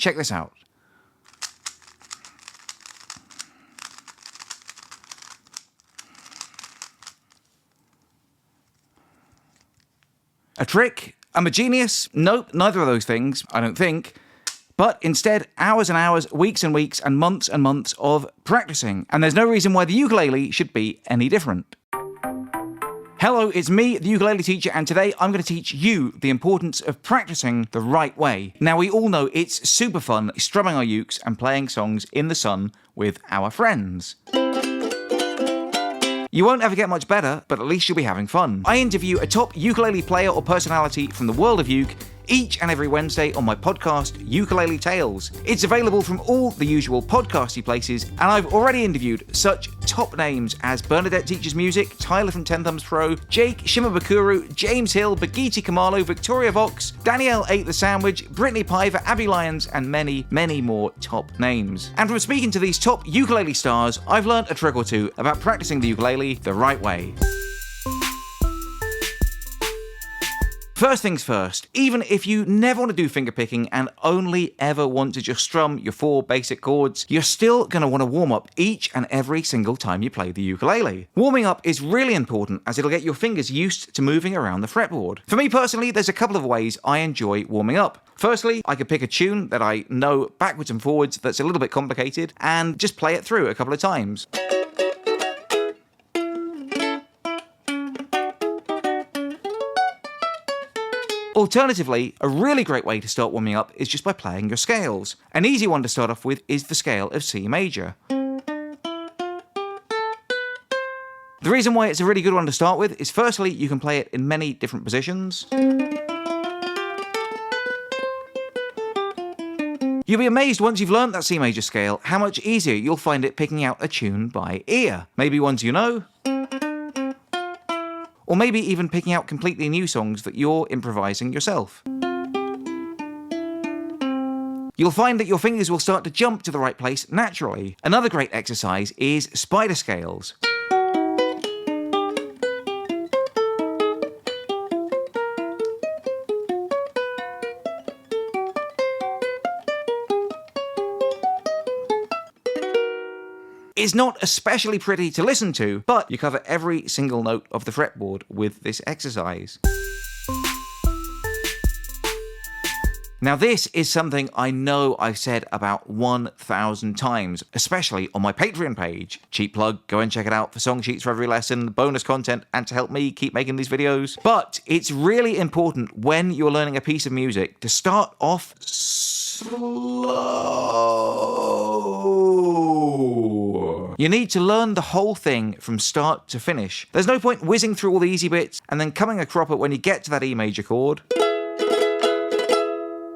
check this out. A trick? I'm a genius? Nope, neither of those things, I don't think. But instead, hours and hours, weeks and weeks, and months of practicing. And there's no reason why the ukulele should be any different. Hello, it's me, the ukulele teacher, and today I'm going to teach you the importance of practicing the right way. Now, we all know it's super fun strumming our ukes and playing songs in the sun with our friends. You won't ever get much better, but at least you'll be having fun. I interview a top ukulele player or personality from the world of uke each and every Wednesday on my podcast, Ukulele Tales. It's available from all the usual podcasty places, and I've already interviewed such top names as Bernadette Teaches Music, Tyler from 10 Thumbs Pro, Jake Shimabukuro, James Hill, Bagiti Kamalo, Victoria Vox, Danielle Ate the Sandwich, Brittany Piver, Abby Lyons, and many, many more top names. And from speaking to these top ukulele stars, I've learned a trick or two about practicing the ukulele the right way. First things first, even if you never want to do fingerpicking and only ever want to just strum your 4 basic chords, you're still going to want to warm up each and every single time you play the ukulele. Warming up is really important as it'll get your fingers used to moving around the fretboard. For me personally, there's a couple of ways I enjoy warming up. Firstly, I could pick a tune that I know backwards and forwards that's a little bit complicated and just play it through a couple of times. Alternatively, a really great way to start warming up is just by playing your scales. An easy one to start off with is the scale of C major. The reason why it's a really good one to start with is firstly, you can play it in many different positions. You'll be amazed once you've learnt that C major scale how much easier you'll find it picking out a tune by ear. Maybe ones you know, or maybe even picking out completely new songs that you're improvising yourself. You'll find that your fingers will start to jump to the right place naturally. Another great exercise is spider scales. It's not especially pretty to listen to, but you cover every single note of the fretboard with this exercise. Now this is something I know I've said about 1,000 times, especially on my Patreon page. Cheap plug, go and check it out for song sheets for every lesson, bonus content, and to help me keep making these videos. But it's really important when you're learning a piece of music to start off slow. You need to learn the whole thing from start to finish. There's no point whizzing through all the easy bits and then coming a cropper when you get to that E major chord,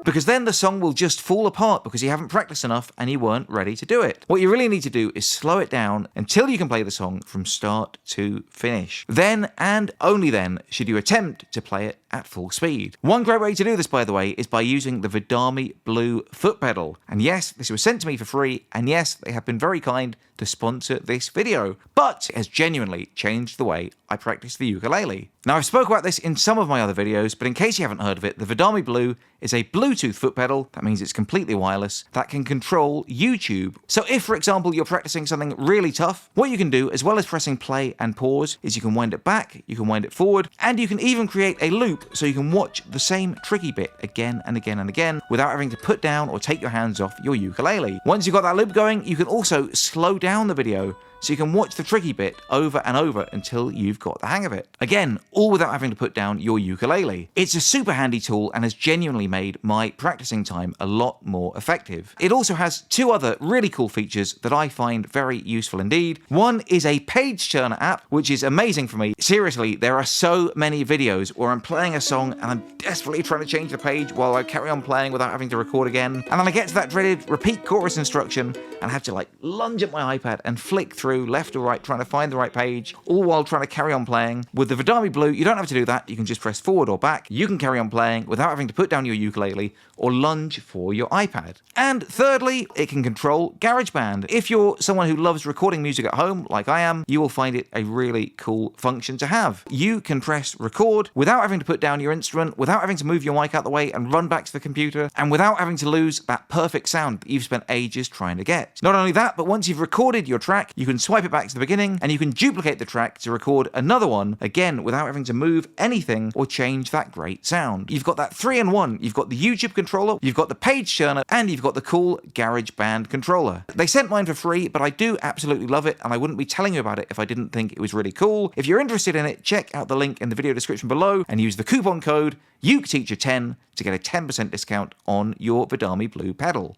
because then the song will just fall apart because you haven't practiced enough and you weren't ready to do it. What you really need to do is slow it down until you can play the song from start to finish. Then, and only then, should you attempt to play it at full speed. One great way to do this, by the way, is by using the Vidami Blue foot pedal. And yes, this was sent to me for free, and yes, they have been very kind to sponsor this video, but it has genuinely changed the way I practice the ukulele. Now, I've spoke about this in some of my other videos, but in case you haven't heard of it, the Vidami Blue is a Bluetooth foot pedal. That means it's completely wireless, that can control YouTube. So if, for example, you're practicing something really tough, what you can do, as well as pressing play and pause, is you can wind it back, you can wind it forward, and you can even create a loop so you can watch the same tricky bit again and again and again without having to put down or take your hands off your ukulele. Once you've got that loop going, you can also slow down the video so you can watch the tricky bit over and over until you've got the hang of it. Again, all without having to put down your ukulele. It's a super handy tool and has genuinely made my practicing time a lot more effective. It also has 2 other really cool features that I find very useful indeed. One is a page turner app, which is amazing for me. Seriously, there are so many videos where I'm playing a song and I'm desperately trying to change the page while I carry on playing without having to record again. And then I get to that dreaded repeat chorus instruction and have to lunge at my iPad and flick through through left or right trying to find the right page, all while trying to carry on playing. With the Vidami Blue, you don't have to do that. You can just press forward or back. You can carry on playing without having to put down your ukulele or lunge for your iPad. And thirdly, it can control GarageBand. If you're someone who loves recording music at home, like I am, you will find it a really cool function to have. You can press record without having to put down your instrument, without having to move your mic out the way and run back to the computer, and without having to lose that perfect sound that you've spent ages trying to get. Not only that, but once you've recorded your track, you can swipe it back to the beginning and you can duplicate the track to record another one, again, without having to move anything or change that great sound. You've got that 3-in-1. You've got the YouTube controller, you've got the page turner, and you've got the cool GarageBand controller. They sent mine for free, but I do absolutely love it, and I wouldn't be telling you about it if I didn't think it was really cool. If you're interested in it, check out the link in the video description below and use the coupon code UKTeacher10 to get a 10% discount on your Vidami Blue pedal.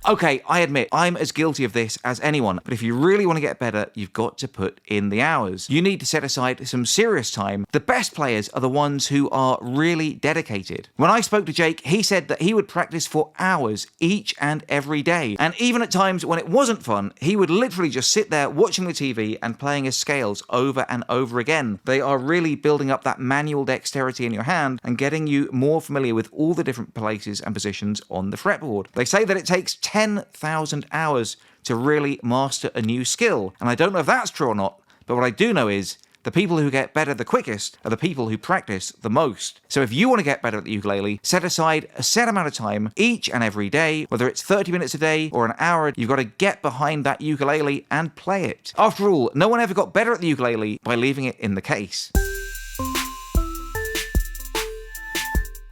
Okay, I admit, I'm as guilty of this as anyone, but if you really want to get better, you've got to put in the hours. You need to set aside some serious time. The best players are the ones who are really dedicated. When I spoke to Jake, he said that he would practice for hours each and every day. And even at times when it wasn't fun, he would literally just sit there watching the TV and playing his scales over and over again. They are really building up that manual dexterity in your hand and getting you more familiar with all the different places and positions on the fretboard. They say that it takes 10,000 hours to really master a new skill. And I don't know if that's true or not, but what I do know is the people who get better the quickest are the people who practice the most. So if you want to get better at the ukulele, set aside a set amount of time each and every day, whether it's 30 minutes a day or an hour, you've got to get behind that ukulele and play it. After all, no one ever got better at the ukulele by leaving it in the case.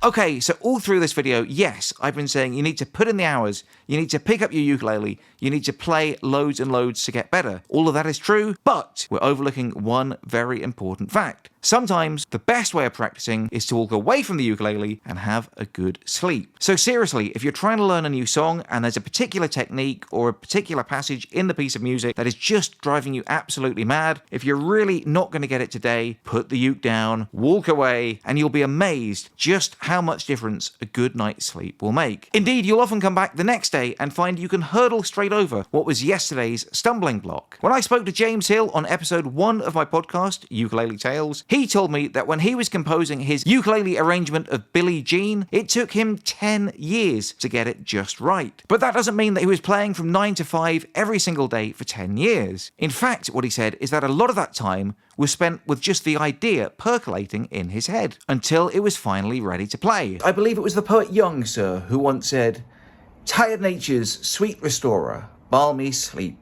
Okay, so all through this video, yes, I've been saying you need to put in the hours, you need to pick up your ukulele, you need to play loads and loads to get better. All of that is true, but we're overlooking one very important fact. Sometimes the best way of practicing is to walk away from the ukulele and have a good sleep. So seriously, if you're trying to learn a new song and there's a particular technique or a particular passage in the piece of music that is just driving you absolutely mad, if you're really not going to get it today, put the uke down, walk away, and you'll be amazed just how much difference a good night's sleep will make. Indeed, you'll often come back the next day and find you can hurdle straight over what was yesterday's stumbling block. When I spoke to James Hill on episode 1 of my podcast, Ukulele Tales, he told me that when he was composing his ukulele arrangement of Billie Jean, it took him 10 years to get it just right. But that doesn't mean that he was playing from 9 to 5 every single day for 10 years. In fact, what he said is that a lot of that time was spent with just the idea percolating in his head until it was finally ready to play. I believe it was the poet Young, sir, who once said, "Tired nature's sweet restorer, balmy sleep."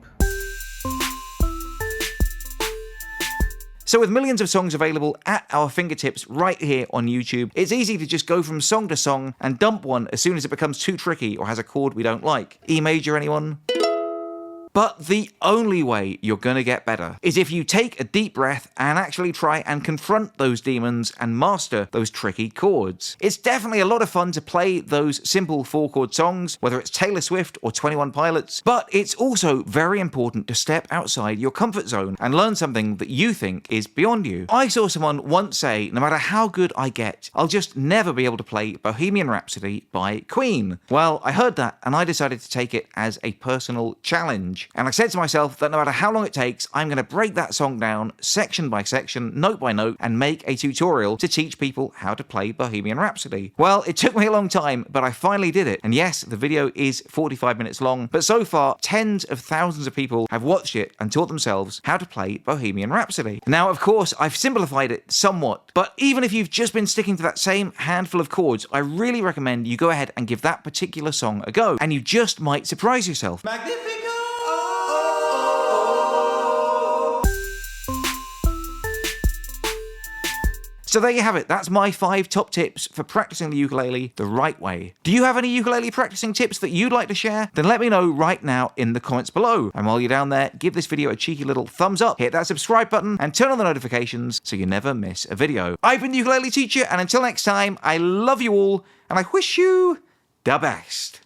So with millions of songs available at our fingertips right here on YouTube, it's easy to just go from song to song and dump one as soon as it becomes too tricky or has a chord we don't like. E major, anyone? But the only way you're going to get better is if you take a deep breath and actually try and confront those demons and master those tricky chords. It's definitely a lot of fun to play those simple 4-chord songs, whether it's Taylor Swift or 21 Pilots, but it's also very important to step outside your comfort zone and learn something that you think is beyond you. I saw someone once say, no matter how good I get, I'll just never be able to play Bohemian Rhapsody by Queen. Well, I heard that and I decided to take it as a personal challenge. And I said to myself that no matter how long it takes, I'm going to break that song down section by section, note by note, and make a tutorial to teach people how to play Bohemian Rhapsody. Well, it took me a long time, but I finally did it. And yes, the video is 45 minutes long, but so far, tens of thousands of people have watched it and taught themselves how to play Bohemian Rhapsody. Now, of course, I've simplified it somewhat, but even if you've just been sticking to that same handful of chords, I really recommend you go ahead and give that particular song a go, and you just might surprise yourself. Magnifico! So there you have it. That's my 5 top tips for practicing the ukulele the right way. Do you have any ukulele practicing tips that you'd like to share? Then let me know right now in the comments below. And while you're down there, give this video a cheeky little thumbs up, hit that subscribe button, and turn on the notifications so you never miss a video. I've been the Ukulele Teacher, and until next time, I love you all, and I wish you the best.